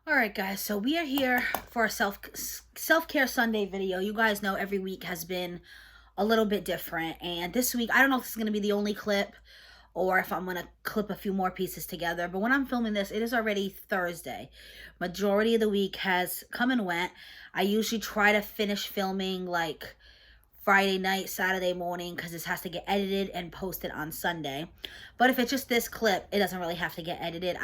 All right, guys. So we are here for a self-care Sunday video. You guys know every week has been a little bit different, and this week I don't know if this is going to be the only clip or if I'm going to clip a few more pieces together. But when I'm filming this, it is already Thursday. Majority of the week has come and went. I usually try to finish filming like Friday night, Saturday morning, because this has to get edited and posted on Sunday. But if it's just this clip, it doesn't really have to get edited.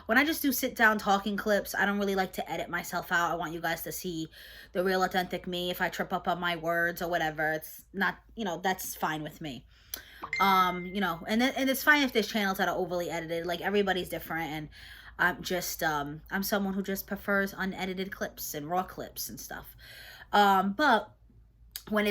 When I just do sit down talking clips, I don't really like to edit myself out. I want you guys to see the real authentic me. If I trip up on my words or whatever, it's not, that's fine with me. And it's fine if there's channels that are overly edited. Like, everybody's different, and I'm someone who just prefers unedited clips and raw clips and stuff. But when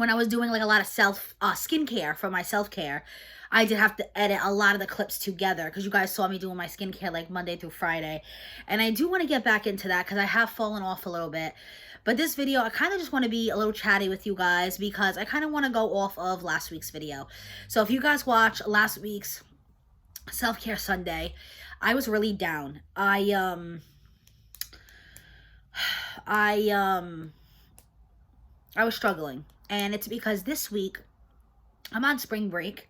I was doing like a lot of skincare for my self-care, I did have to edit a lot of the clips together because you guys saw me doing my skincare like Monday through Friday. And I do want to get back into that because I have fallen off a little bit. But this video, I kind of just want to be a little chatty with you guys because I kind of want to go off of last week's video. So if you guys watch last week's self-care Sunday, I was really down. I was struggling, and it's because this week I'm on spring break.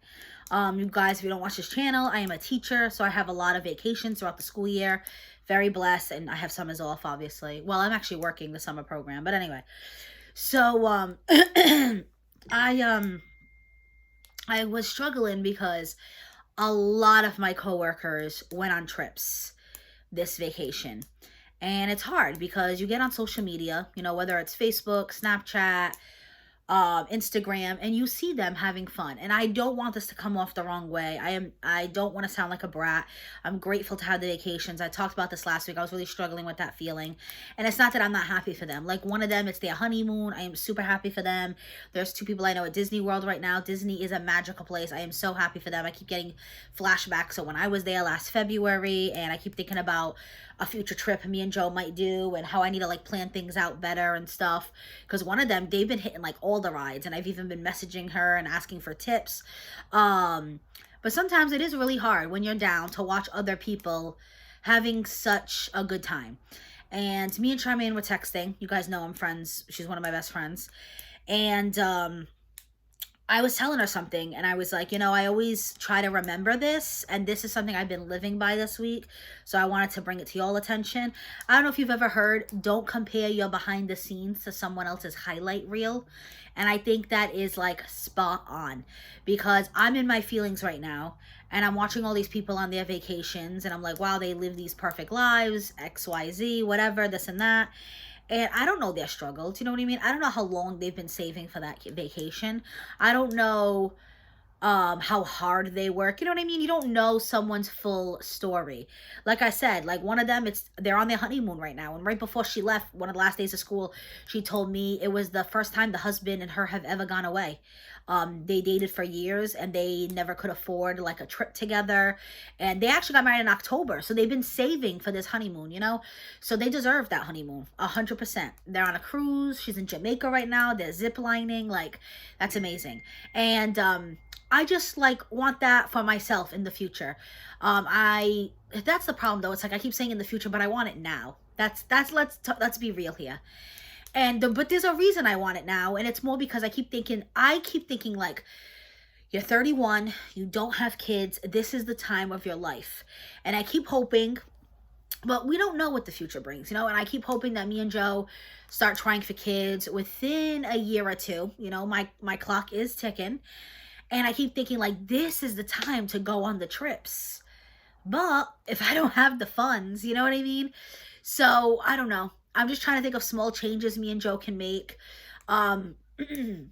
You guys, if you don't watch this channel, I am a teacher, so I have a lot of vacations throughout the school year. Very blessed, and I have summers off, obviously. Well, I'm actually working the summer program, but anyway. So, I was struggling because a lot of my coworkers went on trips this vacation. And it's hard because you get on social media, whether it's Facebook, Snapchat, Instagram, and you see them having fun. And I don't want this to come off the wrong way. I don't want to sound like a brat. I'm grateful to have the vacations. I talked about this last week. I was really struggling with that feeling. And it's not that I'm not happy for them. Like, one of them, it's their honeymoon. I am super happy for them. There's two people I know at Disney World right now. Disney is a magical place. I am so happy for them. I keep getting flashbacks. So when I was there last February, and I keep thinking about a future trip me and Joe might do and how I need to like plan things out better and stuff. Because one of them, they've been hitting like all the rides, and I've even been messaging her and asking for tips. But sometimes it is really hard when you're down to watch other people having such a good time. And me and Charmaine were texting. You guys know I'm friends. She's one of my best friends. And I was telling her something, and I was like, I always try to remember this, and this is something I've been living by this week, so I wanted to bring it to y'all attention. I don't know if you've ever heard, don't compare your behind the scenes to someone else's highlight reel, and I think that is like spot on, because I'm in my feelings right now, and I'm watching all these people on their vacations, and I'm like, wow, they live these perfect lives, XYZ, whatever, this and that. And I don't know their struggles, you know what I mean? I don't know how long they've been saving for that vacation. I don't know how hard they work. You know what I mean? You don't know someone's full story. Like I said, like one of them, they're on their honeymoon right now. And right before she left, one of the last days of school, she told me it was the first time the husband and her have ever gone away. They dated for years, and they never could afford like a trip together. And they actually got married in October. So they've been saving for this honeymoon, So they deserve that honeymoon, 100%. They're on a cruise. She's in Jamaica right now. They're zip lining. Like, that's amazing. And I just like want that for myself in the future. That's the problem though. It's like I keep saying in the future, but I want it now. Let's be real here. But there's a reason I want it now, and it's more because I keep thinking like, you're 31, you don't have kids, this is the time of your life. And I keep hoping, but we don't know what the future brings, and I keep hoping that me and Joe start trying for kids within a year or two. My clock is ticking. And I keep thinking, like, this is the time to go on the trips. But if I don't have the funds, you know what I mean? So, I don't know. I'm just trying to think of small changes me and Joe can make. I think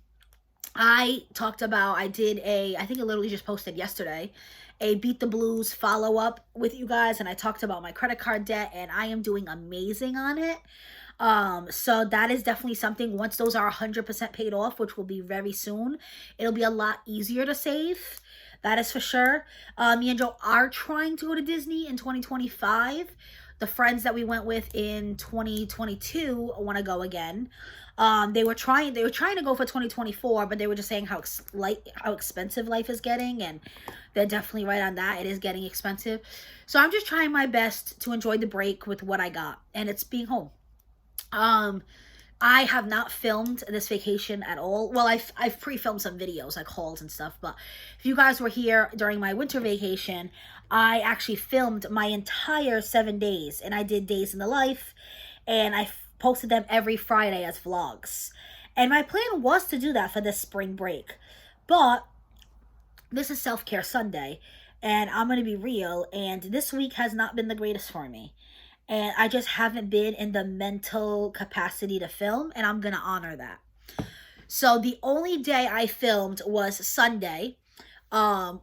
I literally just posted yesterday, a Beat the Blues follow-up with you guys. And I talked about my credit card debt, and I am doing amazing on it. So that is definitely something. Once those are 100% paid off, which will be very soon, it'll be a lot easier to save. That is for sure. Me and Joe are trying to go to Disney in 2025. The friends that we went with in 2022 want to go again. They were trying to go for 2024, but they were just saying how expensive life is getting, and they're definitely right on that. It is getting expensive. So I'm just trying my best to enjoy the break with what I got, and it's being home. Um, I have not filmed this vacation at all. Well, I've pre-filmed some videos like hauls and stuff, but if you guys were here during my winter vacation, I actually filmed my entire 7 days, and I did days in the life, and I posted them every Friday as vlogs. And my plan was to do that for this spring break, but this is self-care Sunday, and I'm going to be real, and this week has not been the greatest for me. And I just haven't been in the mental capacity to film, and I'm going to honor that. So the only day I filmed was Sunday. Um,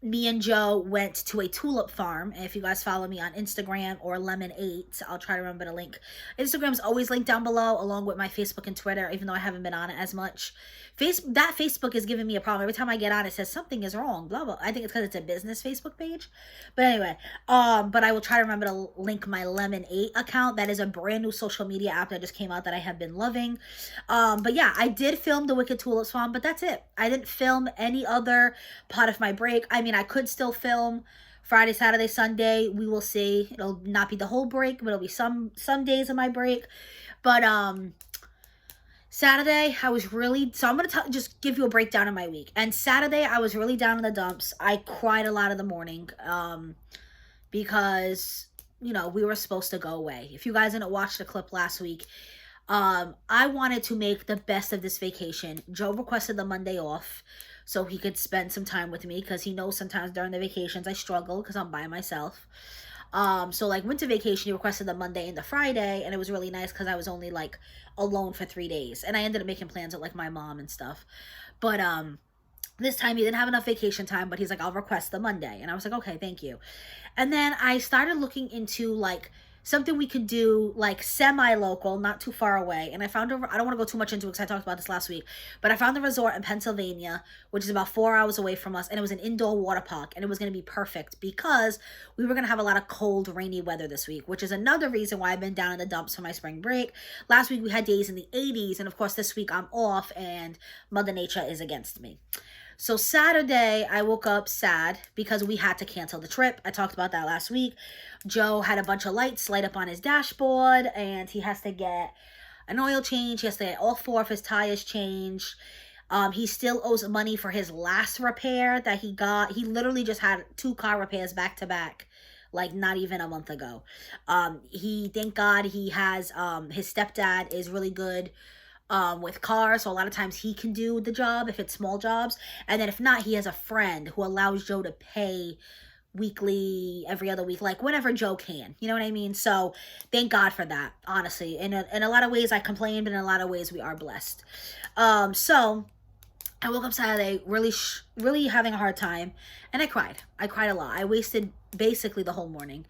Me and Joe went to a tulip farm. And if you guys follow me on Instagram or Lemon8, I'll try to remember the link. Instagram's always linked down below, along with my Facebook and Twitter, even though I haven't been on it as much. That Facebook is giving me a problem. Every time I get on, it says something is wrong, blah, blah. I think it's because it's a business Facebook page. But anyway, but I will try to remember to link my Lemon8 account. That is a brand new social media app that just came out that I have been loving. But yeah, I did film the Wicked Tulips Farm, but that's it. I didn't film any other part of my break. I mean, I could still film Friday, Saturday, Sunday. We will see. It'll not be the whole break, but it'll be some days of my break. But Saturday, I was really, so I'm going to just give you a breakdown of my week. And Saturday, I was really down in the dumps. I cried a lot of the morning because, you know, we were supposed to go away. If you guys didn't watch the clip last week, I wanted to make the best of this vacation. Joe requested the Monday off so he could spend some time with me, because he knows sometimes during the vacations I struggle because I'm by myself. So like winter vacation, he requested the Monday and the Friday, and it was really nice because I was only like alone for 3 days, and I ended up making plans with like my mom and stuff. But this time he didn't have enough vacation time, but he's like, I'll request the Monday, and I was like, okay, thank you. And then I started looking into like something we could do like semi-local, not too far away. And I found I don't want to go too much into it because I talked about this last week, but I found a resort in Pennsylvania, which is about 4 hours away from us, and it was an indoor water park, and it was going to be perfect because we were going to have a lot of cold, rainy weather this week, which is another reason why I've been down in the dumps for my spring break. Last week we had days in the 80s, and of course this week I'm off and Mother Nature is against me. So Saturday, I woke up sad because we had to cancel the trip. I talked about that last week. Joe had a bunch of lights light up on his dashboard, and he has to get an oil change. He has to get all 4 of his tires changed. He still owes money for his last repair that he got. He literally just had 2 car repairs back to back, like not even a month ago. Thank God he has, his stepdad is really good with cars, so a lot of times he can do the job if it's small jobs, and then if not, he has a friend who allows Joe to pay weekly, every other week, like whenever Joe can, you know what I mean? So thank God for that, honestly. In a lot of ways I complain, but in a lot of ways we are blessed. So I woke up Saturday really having a hard time, and I cried a lot. I wasted basically the whole morning.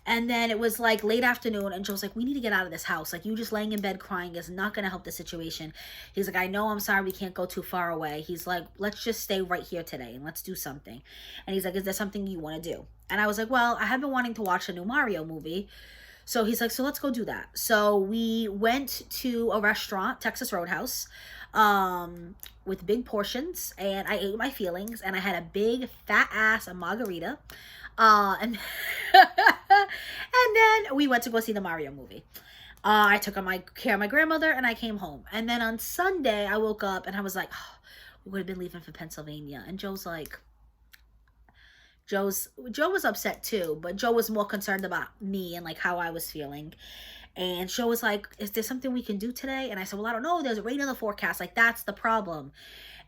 And then it was like late afternoon, and Joe's like, we need to get out of this house. Like, you just laying in bed crying is not going to help the situation. He's like, I know, I'm sorry, we can't go too far away. He's like, let's just stay right here today and let's do something. And he's like, is there something you want to do? And I was like, well, I have been wanting to watch a new Mario movie. So he's like, so let's go do that. So we went to a restaurant, Texas Roadhouse, with big portions, and I ate my feelings, and I had a big fat ass margarita. And and then we went to go see the Mario movie. I took care of my grandmother, and I came home. And then on Sunday, I woke up and I was like, oh, we would have been leaving for Pennsylvania. And Joe was upset too, but Joe was more concerned about me and like how I was feeling. And Joe was like, is there something we can do today? And I said, well, I don't know. There's rain in the forecast. Like, that's the problem.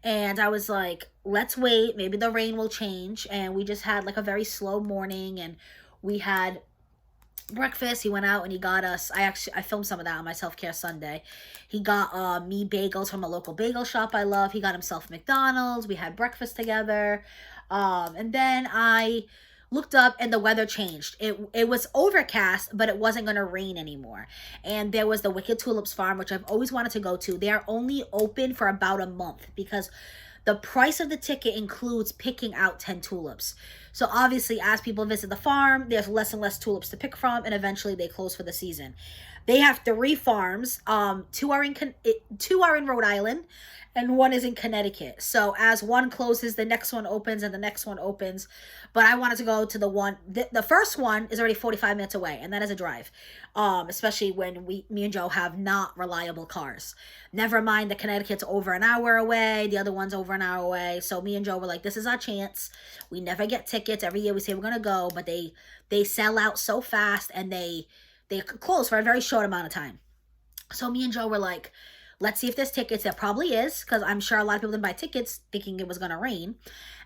And I was like, let's wait. Maybe the rain will change. And we just had like a very slow morning, and we had breakfast. He went out and he got us, I filmed some of that on my self-care Sunday. He got me bagels from a local bagel shop I love. He got himself McDonald's. We had breakfast together. And then I looked up and the weather changed. It was overcast, but it wasn't going to rain anymore. And there was the Wicked Tulips Farm, which I've always wanted to go to. They are only open for about a month because The price of the ticket includes picking out 10 tulips. So obviously, as people visit the farm, there's less and less tulips to pick from, and eventually they close for the season. They have 3 farms. Two are in Rhode Island, and one is in Connecticut. So as one closes, the next one opens, and the next one opens. But I wanted to go to the one. The first one is already 45 minutes away, and that is a drive. Especially when me and Joe have not reliable cars. Never mind, the Connecticut's over an hour away. The other one's over an hour away. So me and Joe were like, this is our chance. We never get tickets. Every year we say we're gonna go, but they sell out so fast, and they close for a very short amount of time. So me and Joe were like, let's see if there's tickets. There probably is, because I'm sure a lot of people didn't buy tickets thinking it was going to rain.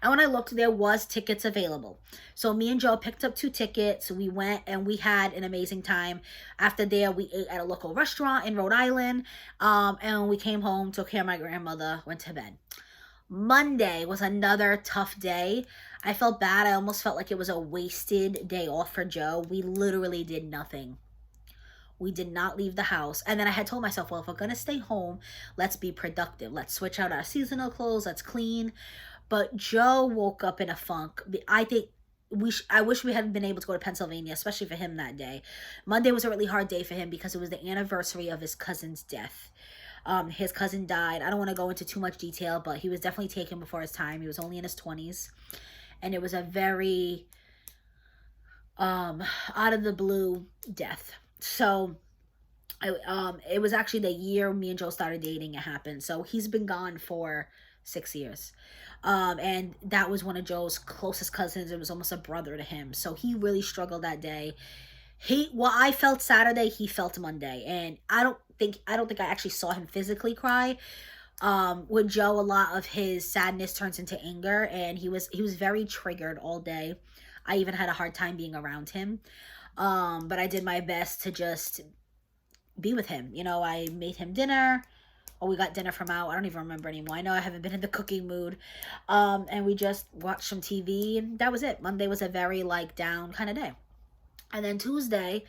And when I looked, there was tickets available. So me and Joe picked up 2 tickets. We went and we had an amazing time. After there, we ate at a local restaurant in Rhode Island. And we came home, took care of my grandmother, went to bed. Monday was another tough day. I felt bad. I almost felt like it was a wasted day off for Joe. We literally did nothing. We did not leave the house. And then I had told myself, well, if we're going to stay home, let's be productive. Let's switch out our seasonal clothes. Let's clean. But Joe woke up in a funk. I think I wish we hadn't been able to go to Pennsylvania, especially for him that day. Monday was a really hard day for him because it was the anniversary of his cousin's death. His cousin died. I don't want to go into too much detail, but he was definitely taken before his time. He was only in his 20s. And it was a very out of the blue death. So it was actually the year me and Joe started dating it happened. So he's been gone for 6 years. And that was one of Joe's closest cousins. It was almost a brother to him. So he really struggled that day. I felt Saturday, he felt Monday. And I don't think I actually saw him physically cry. With Joe, a lot of his sadness turns into anger, and he was very triggered all day. I even had a hard time being around him. But I did my best to just be with him. I made him dinner, or we got dinner from out. I don't even remember anymore. I know I haven't been in the cooking mood. And we just watched some TV, and that was it. Monday was a very down kind of day. And then Tuesday,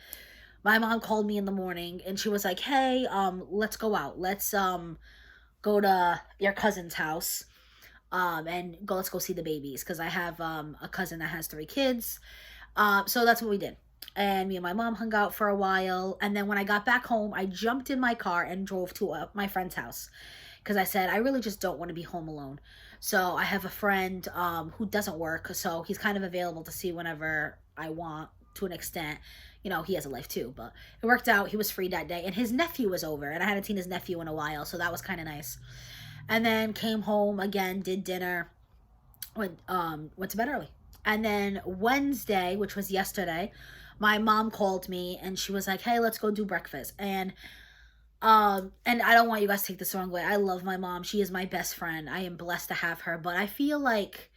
my mom called me in the morning, and she was like, hey, let's go out. Let's go to your cousin's house. And let's go see the babies, because I have a cousin that has 3 kids. So that's what we did. And me and my mom hung out for a while. And then when I got back home, I jumped in my car and drove to my friend's house. Because I said, I really just don't want to be home alone. So I have a friend who doesn't work. So he's kind of available to see whenever I want, to an extent. He has a life too. But it worked out. He was free that day. And his nephew was over. And I hadn't seen his nephew in a while. So that was kind of nice. And then came home again, did dinner, went to bed early. And then Wednesday, which was yesterday, my mom called me and she was like, hey, let's go do breakfast. And I don't want you guys to take this the wrong way. I love my mom. She is my best friend. I am blessed to have her. But I feel like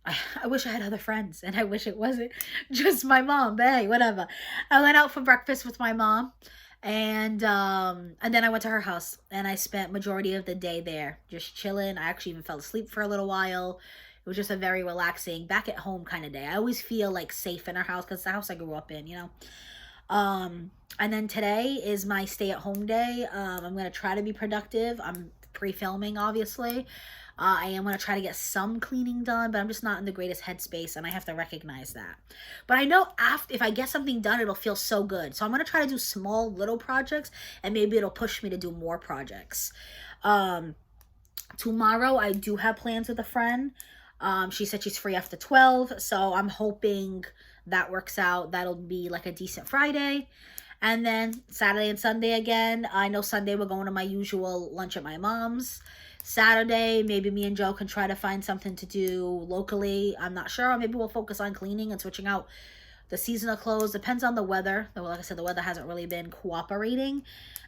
I wish I had other friends, and I wish it wasn't just my mom. But hey, whatever. I went out for breakfast with my mom. And then I went to her house, and I spent majority of the day there just chilling. I actually even fell asleep for a little while. It was just a very relaxing, back at home kind of day. I always feel safe in our house, because it's the house I grew up in, And then today is my stay-at-home day. I'm going to try to be productive. I'm pre-filming, obviously. I am going to try to get some cleaning done, but I'm just not in the greatest headspace, and I have to recognize that. But I know if I get something done, it'll feel so good. So I'm going to try to do small, little projects, and maybe it'll push me to do more projects. Tomorrow, I do have plans with a friend. She said she's free after 12, so I'm hoping that works out. That'll be a decent Friday. And then Saturday and Sunday again. I know Sunday we're going to my usual lunch at my mom's. Saturday, maybe me and Joe can try to find something to do locally. I'm not sure. Or maybe we'll focus on cleaning and switching out the seasonal clothes. Depends on the weather. Like I said, the weather hasn't really been cooperating.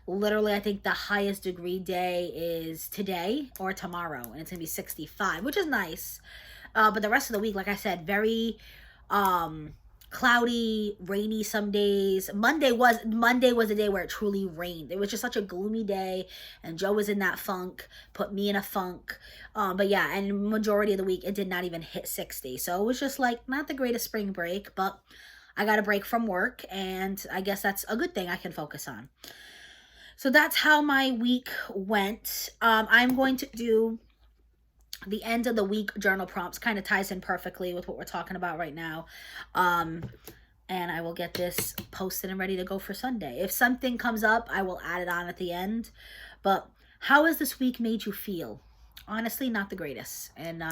Literally, I think the highest degree day is today or tomorrow, and it's going to be 65, which is nice. But the rest of the week, like I said, very cloudy, rainy some days. Monday was a day where it truly rained. It was just such a gloomy day, and Joe was in that funk, put me in a funk. But yeah, and majority of the week it did not even hit 60. So it was just not the greatest spring break, but I got a break from work, and I guess that's a good thing I can focus on. So that's how my week went. I'm going to do The end of the week journal prompts kind of ties in perfectly with what we're talking about right now. Um, and I will get this posted and ready to go for Sunday. If something comes up, I will add it on at the end. But how has this week made you feel? Honestly, not the greatest. And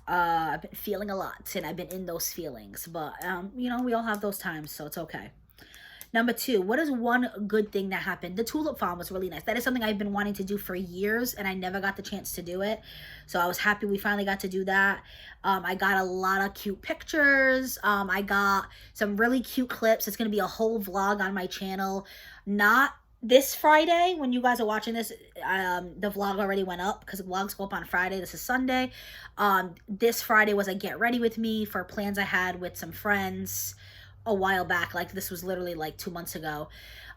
I've been feeling a lot, and I've been in those feelings. But you know, we all have those times, so it's okay. Number 2, what is one good thing that happened? The tulip farm was really nice. That is something I've been wanting to do for years, and I never got the chance to do it. So I was happy we finally got to do that. I got a lot of cute pictures. I got some really cute clips. It's going to be a whole vlog on my channel. Not this Friday when you guys are watching this. The vlog already went up because vlogs go up on Friday. This is Sunday. This Friday was a get ready with me for plans I had with some friends a while back. Like, this was literally like 2 months ago.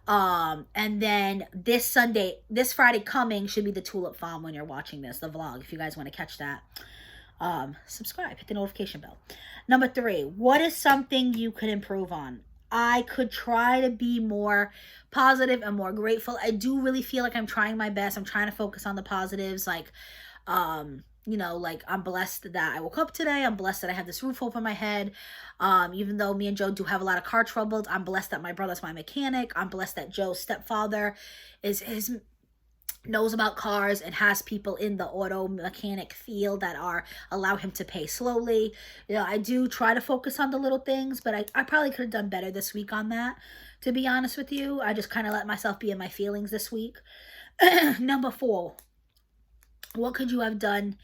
And then this Friday coming should be the tulip farm when you're watching this, the vlog, if you guys want to catch that. Subscribe, hit the notification bell. Number 3, what is something you could improve on? I could try to be more positive and more grateful. I do really feel like I'm trying my best. I'm trying to focus on the positives. Like, you know, like, I'm blessed that I woke up today. I'm blessed that I have this roof over my head. Even though me and Joe do have a lot of car troubles, I'm blessed that my brother's my mechanic. I'm blessed that Joe's stepfather knows about cars and has people in the auto mechanic field that allow him to pay slowly. You know, I do try to focus on the little things, but I probably could have done better this week on that, to be honest with you. I just kind of let myself be in my feelings this week. Number 4, what could you have done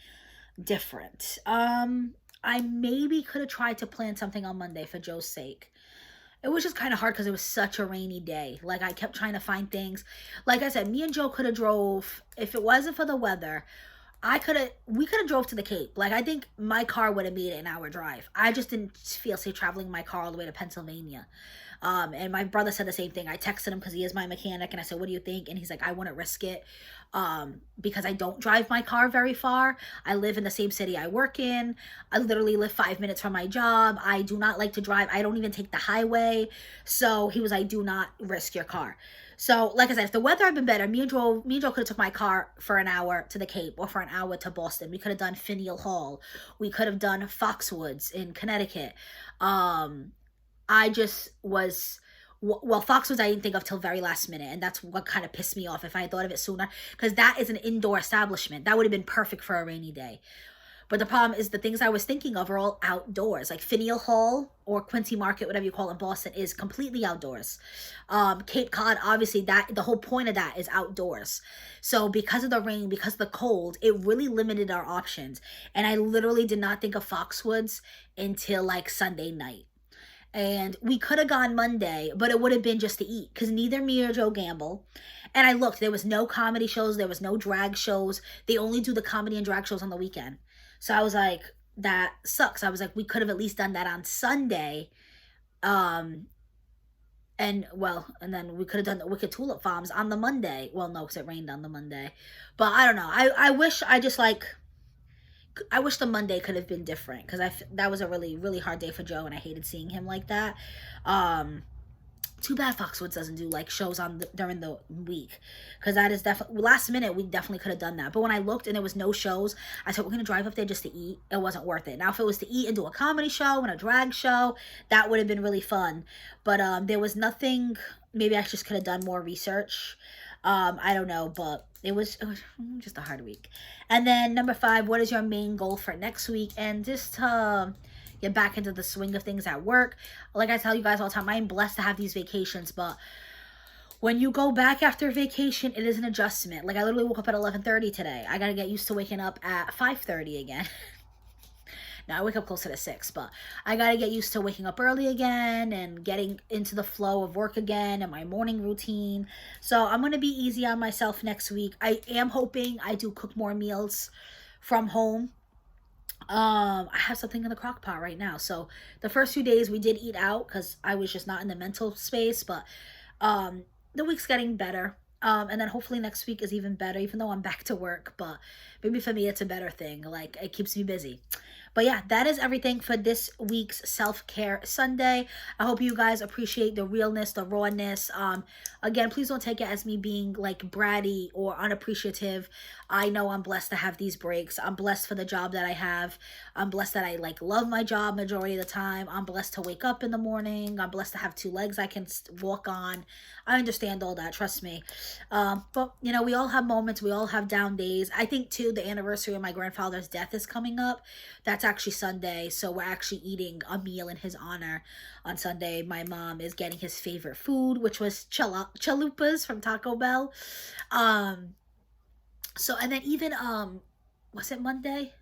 different? I maybe could have tried to plan something on Monday for Joe's sake. It was just kind of hard because it was such a rainy day. Like, I kept trying to find things. Like I said, me and Joe could have drove. If it wasn't for the weather, we could have drove to the Cape. Like, I think my car would have made it an hour drive. I just didn't feel safe traveling my car all the way to Pennsylvania. And my brother said the same thing. I texted him because he is my mechanic, and I said, what do you think? And he's like, I wouldn't risk it, because I don't drive my car very far. I live in the same city I work in. I literally live 5 minutes from my job. I do not like to drive. I don't even take the highway. So he was like, do not risk your car. So, like I said, if the weather had been better, me and Joe could have took my car for an hour to the Cape or for an hour to Boston. We could have done Faneuil Hall. We could have done Foxwoods in Connecticut. I just was, well, Foxwoods I didn't think of till very last minute, and that's what kind of pissed me off. If I had thought of it sooner, because that is an indoor establishment. That would have been perfect for a rainy day. But the problem is the things I was thinking of are all outdoors. Like Faneuil Hall or Quincy Market, whatever you call it in Boston, is completely outdoors. Cape Cod, obviously, the whole point of that is outdoors. So because of the rain, because of the cold, it really limited our options. And I literally did not think of Foxwoods until like Sunday night. And we could have gone Monday, but it would have been just to eat, because neither me or Joe gamble. And I looked, there was no comedy shows, there was no drag shows. They only do the comedy and drag shows on the weekend. So I was like, that sucks. I was like, we could have at least done that on Sunday. And then we could have done the Wicked Tulip Farms on the Monday. Well, no, because it rained on the Monday. But I don't know. I wish the Monday could have been different, because that was a really, really hard day for Joe, and I hated seeing him like that. Too bad Foxwoods doesn't do like shows during the week, because that is definitely last minute. We definitely could have done that. But when I looked and there was no shows, I said, we're gonna drive up there just to eat. It wasn't worth it. Now, if it was to eat and do a comedy show and a drag show, that would have been really fun. But there was nothing. Maybe I just could have done more research. I don't know, but it was just a hard week. And then number 5, what is your main goal for next week? And just to get back into the swing of things at work. Like I tell you guys all the time, I'm blessed to have these vacations, but when you go back after vacation, it is an adjustment. Like, I literally woke up at 11:30 today. I gotta get used to waking up at 5:30 again. Now, I wake up closer to 6, but I got to get used to waking up early again and getting into the flow of work again and my morning routine. So I'm going to be easy on myself next week. I am hoping I do cook more meals from home. I have something in the crock pot right now. So the first few days we did eat out because I was just not in the mental space, but the week's getting better. And then hopefully next week is even better, even though I'm back to work. But maybe for me it's a better thing. Like, it keeps me busy. But yeah, that is everything for this week's self-care Sunday. I hope you guys appreciate the realness, the rawness. Again, please don't take it as me being like bratty or unappreciative. I know I'm blessed to have these breaks. I'm blessed for the job that I have. I'm blessed that I like love my job majority of the time. I'm blessed to wake up in the morning. I'm blessed to have two legs I can walk on. I understand all that, trust me. But you know, we all have moments. We all have down days. I think too, the anniversary of my grandfather's death is coming up. That's actually Sunday, so we're actually eating a meal in his honor on Sunday. My mom is getting his favorite food, which was chalupas from Taco Bell. So, and then even was it Monday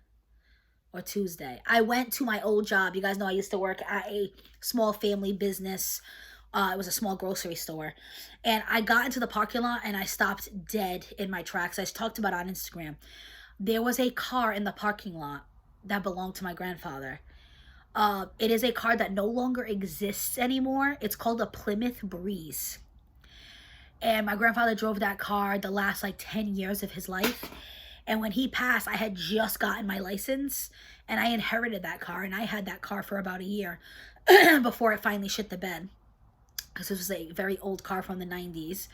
or Tuesday? I went to my old job. You guys know I used to work at a small family business. It was a small grocery store. And I got into the parking lot and I stopped dead in my tracks. I talked about it on Instagram. There was a car in the parking lot that belonged to my grandfather. It is a car that no longer exists anymore. It's called a Plymouth Breeze. And my grandfather drove that car the last like 10 years of his life. And when he passed, I had just gotten my license and I inherited that car. And I had that car for about a year before it finally shit the bed. Because it was a very old car from the 90s.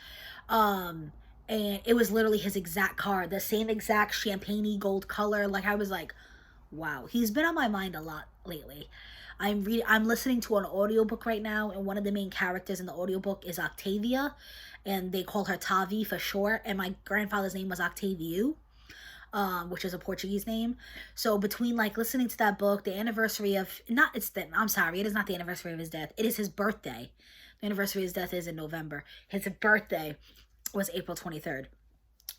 And it was literally his exact car. The same exact champagne-y gold color. Like, I was like, wow. He's been on my mind a lot lately. I'm listening to an audiobook right now, and one of the main characters in the audiobook is Octavia, and they call her Tavi for short, and my grandfather's name was Octavio, which is a Portuguese name. So between like listening to that book, the anniversary of, I'm sorry, it is not the anniversary of his death. It is his birthday. The anniversary of his death is in November. His birthday was April 23rd,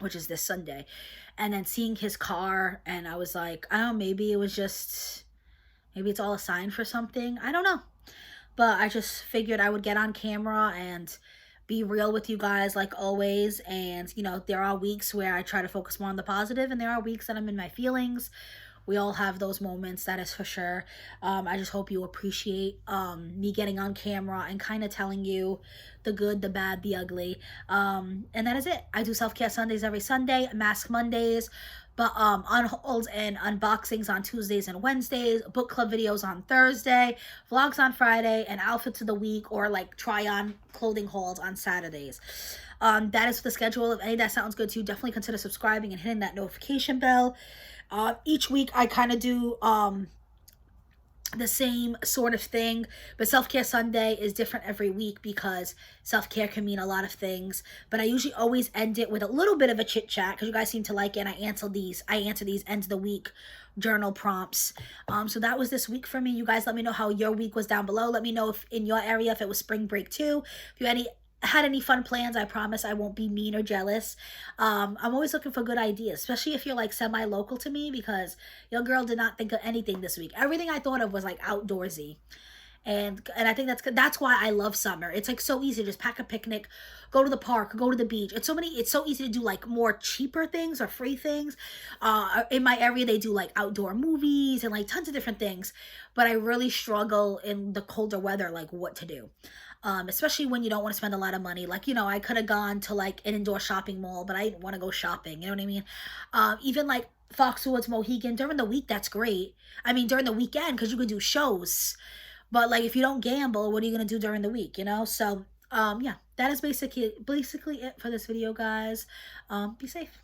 which is this Sunday. And then seeing his car, and I was like, I don't know, maybe it's all a sign for something. I don't know. But I just figured I would get on camera and be real with you guys like always. And, you know, there are weeks where I try to focus more on the positive, and there are weeks that I'm in my feelings. We all have those moments, that is for sure. I just hope you appreciate me getting on camera and kind of telling you the good, the bad, the ugly. And that is it. I do self-care Sundays every Sunday, Mask Mondays, but unholds and unboxings on Tuesdays and Wednesdays, book club videos on Thursday, vlogs on Friday, and outfits of the week or like try-on clothing hauls on Saturdays. That is the schedule. If any of that sounds good to you, definitely consider subscribing and hitting that notification bell. Each week I kind of do the same sort of thing, but Self-Care Sunday is different every week because self-care can mean a lot of things. But I usually always end it with a little bit of a chit chat because you guys seem to like it, and I answer these end of the week journal prompts. So that was this week for me. You guys let me know how your week was down below. Let me know if in your area, if it was spring break too. If you had any fun plans, I promise I won't be mean or jealous. I'm always looking for good ideas, especially if you're like semi-local to me, because your girl did not think of anything this week. Everything I thought of was like outdoorsy. And I think that's why I love summer. It's like so easy to just pack a picnic, go to the park, go to the beach. It's so easy to do like more cheaper things or free things. In my area, they do like outdoor movies and like tons of different things. But I really struggle in the colder weather, like what to do. Especially when you don't want to spend a lot of money. Like, you know, I could have gone to like an indoor shopping mall, but I didn't want to go shopping. You know what I mean? Even like Foxwoods, Mohegan, during the week, that's great. I mean, during the weekend, because you could do shows. But like, if you don't gamble, what are you going to do during the week, you know? So, yeah, that is basically it for this video, guys. Be safe.